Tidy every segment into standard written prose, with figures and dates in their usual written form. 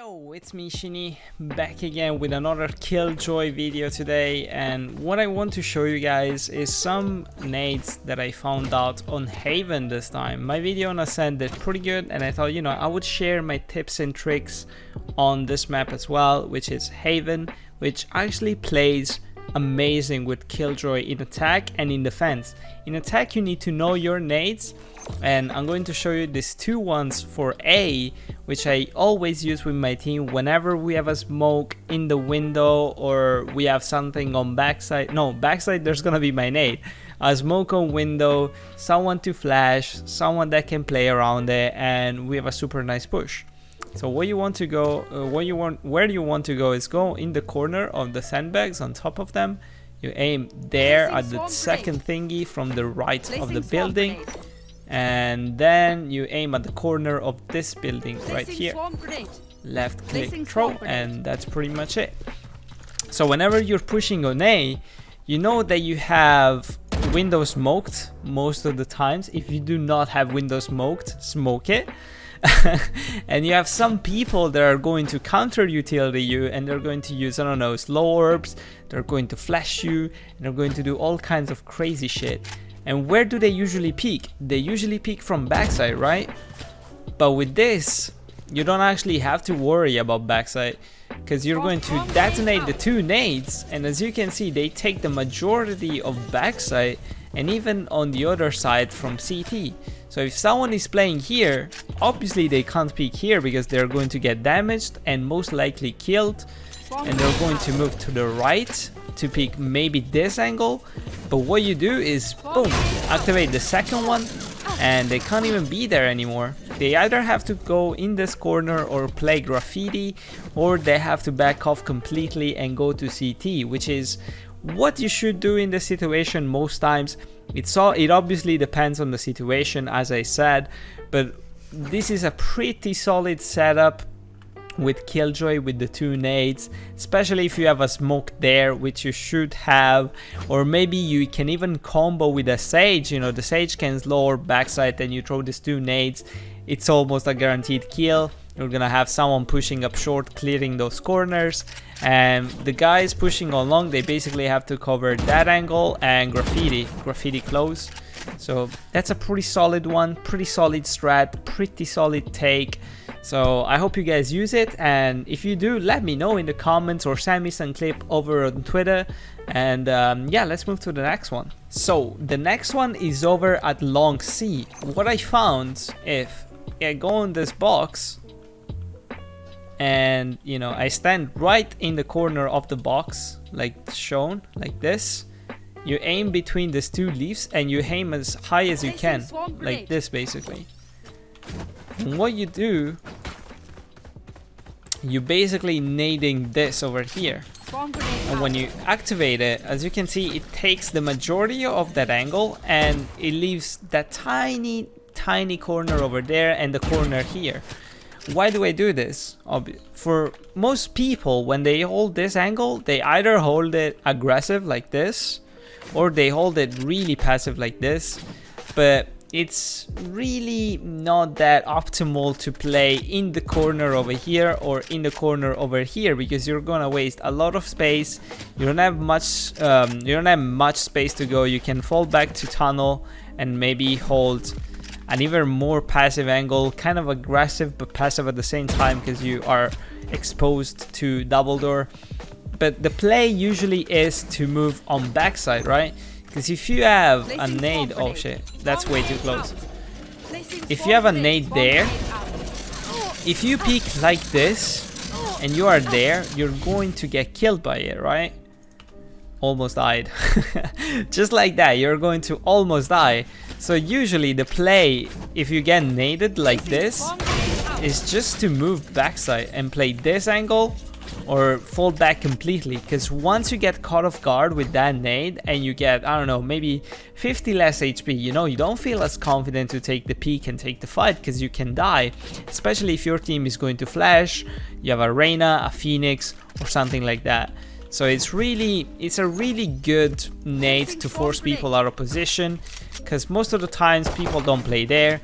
Yo, it's me Shiini, back again with another Killjoy video today, and what I want to show you guys is some nades that I found out on Haven this time. My video on Ascent did pretty good, and I thought, I would share my tips and tricks on this map as well, which is Haven, which actually plays amazing with Killjoy in attack and in defense. In attack you need to know your nades, and I'm going to show you these two ones for A, which I always use with my team whenever we have a smoke in the window or we have something on backside. No, backside there's gonna be my nade. A smoke on window, someone to flash, someone that can play around it, and we have a super nice push. So where you want to go is go in the corner of the sandbags on top of them. You aim there at the second thingy from the right of the building, and then you aim at the corner of this building right here. Left click throw, and that's pretty much it. So whenever you're pushing on A, you know that you have window smoked most of the times. If you do not have window smoked, smoke it. And you have some people that are going to counter utility you, and they're going to use, I don't know, slow orbs, they're going to flash you, and they're going to do all kinds of crazy shit. And where do they usually peek? They usually peek from backside, right? But with this, you don't actually have to worry about backside, because you're going to detonate the two nades, and as you can see, they take the majority of backside and even on the other side from CT. So if someone is playing here, obviously they can't peek here because they're going to get damaged and most likely killed, and they're going to move to the right to peek maybe this angle. But what you do is boom, activate the second one, and they can't even be there anymore. They either have to go in this corner or play graffiti, or they have to back off completely and go to CT, which is what you should do in this situation most times. It obviously depends on the situation, as I said, but this is a pretty solid setup with Killjoy with the two nades, especially if you have a smoke there, which you should have, or maybe you can even combo with a Sage. The Sage can slow or backside, and you throw these two nades, it's almost a guaranteed kill. You're gonna have someone pushing up short, clearing those corners, and the guys pushing along, they basically have to cover that angle and graffiti close. So that's a pretty solid one, pretty solid strat, pretty solid take. So I hope you guys use it, and if you do, let me know in the comments or send me some clip over on Twitter. And yeah, let's move to the next one. So the next one is over at Long C. What I found, if I go in this box and I stand right in the corner of the box like shown, like this, you aim between these two leaves and you aim as high as you can, like this basically. And what you do, you basically nading this over here, and when you activate it, as you can see, it takes the majority of that angle and it leaves that tiny corner over there and the corner here. Why do I do this? For most people, when they hold this angle, they either hold it aggressive like this, or they hold it really passive like this. But it's really not that optimal to play in the corner over here or in the corner over here, because you're gonna waste a lot of space. You don't have much space to go. You can fall back to tunnel and maybe hold an even more passive angle, kind of aggressive but passive at the same time, because you are exposed to double door. But the play usually is to move on backside, right? Because if you have a nade, oh shit, that's way too close. If you have a nade there, if you peek like this and you are there, you're going to get killed by it, right? Almost died. Just like that, you're going to almost die. So usually the play, if you get naded like this, is just to move backside and play this angle or fall back completely, because once you get caught off guard with that nade and you get, I don't know, maybe 50 less HP, you don't feel as confident to take the peek and take the fight, because you can die, especially if your team is going to flash, you have a Reyna, a Phoenix, or something like that. So it's a really good nade to force people out of position, because most of the times people don't play there.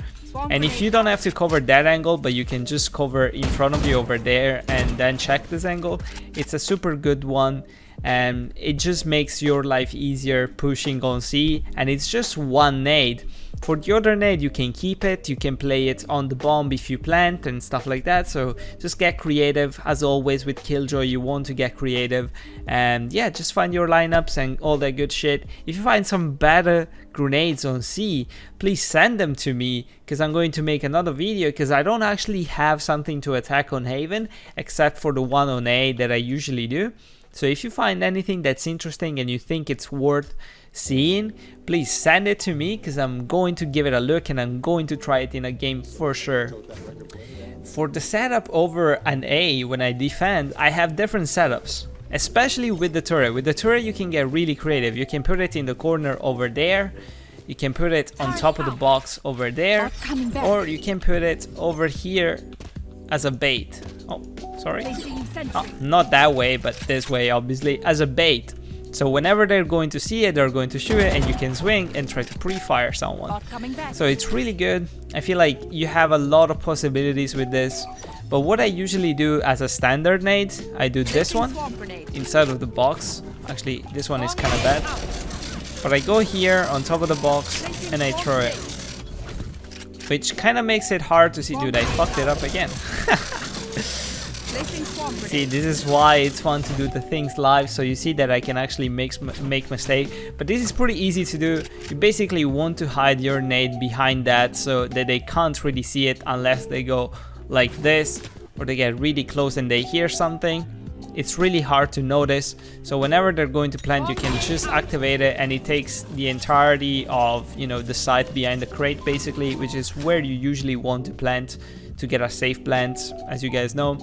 And if you don't have to cover that angle, but you can just cover in front of you over there and then check this angle, it's a super good one. And it just makes your life easier pushing on C, and it's just one nade. For the other nade, you can keep it, you can play it on the bomb if you plant and stuff like that. So just get creative. As always with Killjoy, you want to get creative, and yeah, just find your lineups and all that good shit. If you find some better grenades on C, please send them to me, because I'm going to make another video, because I don't actually have something to attack on Haven except for the one on A that I usually do. So if you find anything that's interesting and you think it's worth seeing, please send it to me, because I'm going to give it a look and I'm going to try it in a game for sure. For the setup over an A, when I defend, I have different setups, especially with the turret. With the turret you can get really creative. You can put it in the corner over there, you can put it on top of the box over there, or you can put it over here as a bait. Oh, sorry. Oh, not that way, but this way, obviously, as a bait. So whenever they're going to see it, they're going to shoot it, and you can swing and try to pre-fire someone. So it's really good. I feel like you have a lot of possibilities with this. But what I usually do as a standard nade, I do this one inside of the box. Actually, this one is kind of bad. But I go here on top of the box and I throw it. Which kind of makes it hard to see. Dude, I fucked it up again. See, this is why it's fun to do the things live, so you see that I can actually make mistake. But this is pretty easy to do. You basically want to hide your nade behind that so that they can't really see it unless they go like this, or they get really close and they hear something. It's really hard to notice. So whenever they're going to plant, you can just activate it, and it takes the entirety of, you know, the site behind the crate basically, which is where you usually want to plant to get a safe plant, as you guys know.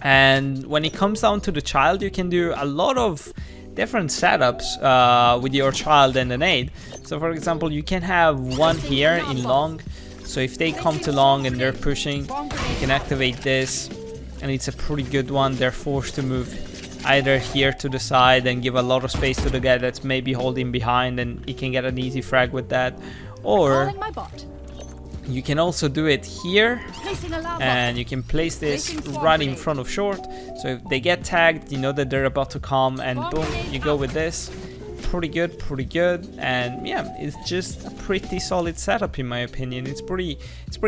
And when it comes down to the child, you can do a lot of different setups with your child and the nade. So for example, you can have one here in long. So if they come to long and they're pushing, you can activate this, and it's a pretty good one. They're forced to move either here to the side and give a lot of space to the guy that's maybe holding behind, and he can get an easy frag with that. Or you can also do it here, and you can place this right in front of short. So if they get tagged, you know that they're about to come, and boom, you go with this. Pretty good. And yeah, it's just a pretty solid setup in my opinion. It's pretty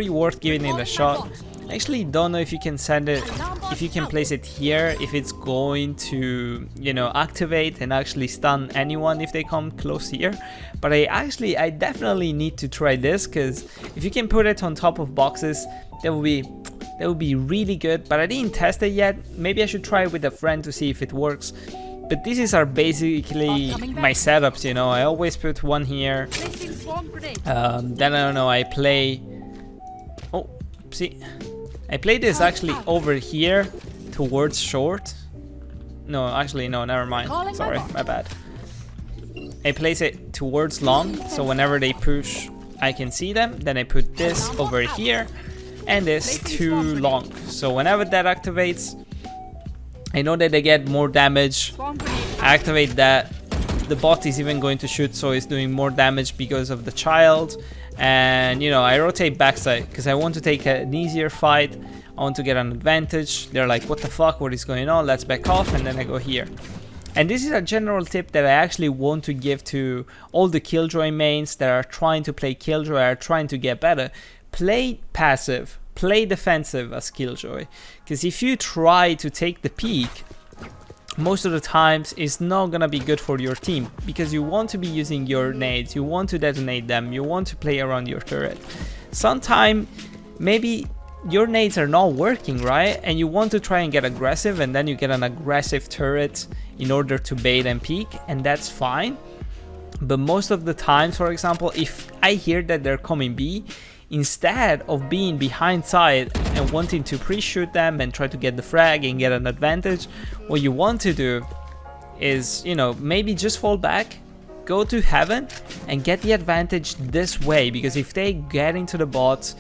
worth giving it a shot. I actually don't know if you can send it, if you can place it here, if it's going to, you know, activate and actually stun anyone if they come close here. But I definitely need to try this, because if you can put it on top of boxes, that would be really good. But I didn't test it yet. Maybe I should try it with a friend to see if it works. But these are basically my setups, you know. I always put one here. Then I don't know, I play... Oh, see, I play this actually over here towards short. No, actually, no, never mind. Sorry, my bad. I place it towards long, so whenever they push, I can see them. Then I put this over here, and this to long. So whenever that activates, I know that they get more damage. I activate that. The bot is even going to shoot, so it's doing more damage because of the child. And you know, I rotate backside because I want to take an easier fight. I want to get an advantage. They're like, what the fuck, what is going on? Let's back off, and then I go here. And this is a general tip that I actually want to give to all the Killjoy mains that are trying to play Killjoy, are trying to get better. Play passive, play defensive as Killjoy. Because if you try to take the peak, most of the times it's not gonna be good for your team, because you want to be using your nades, you want to detonate them, you want to play around your turret. Sometimes maybe your nades are not working right, and you want to try and get aggressive, and then you get an aggressive turret in order to bait and peek, and that's fine. But most of the times, for example, if I hear that they're coming B, instead of being behind side and wanting to pre-shoot them and try to get the frag and get an advantage, what you want to do is, you know, maybe just fall back, go to heaven and get the advantage this way. Because if they get into the bots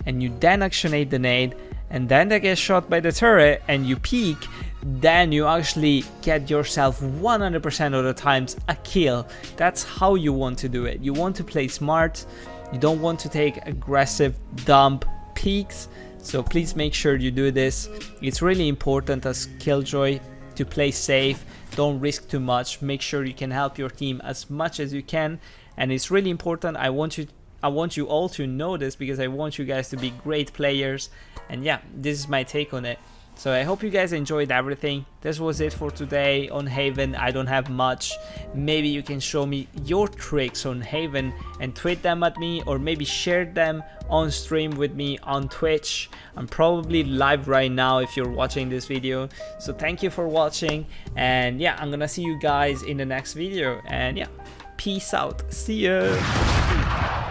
and you then actionate the nade and then they get shot by the turret and you peek, then you actually get yourself 100% of the times a kill. That's how you want to do it. You want to play smart. You don't want to take aggressive dump peeks, so please make sure you do this. It's really important as Killjoy to play safe. Don't risk too much. Make sure you can help your team as much as you can, and it's really important. I want you all to know this because I want you guys to be great players. And yeah, this is my take on it. So I hope you guys enjoyed everything. This was it for today on Haven. I don't have much. Maybe you can show me your tricks on Haven and tweet them at me, or maybe share them on stream with me on Twitch. I'm probably live right now if you're watching this video. So thank you for watching, and yeah, I'm gonna see you guys in the next video, and yeah, peace out. See ya.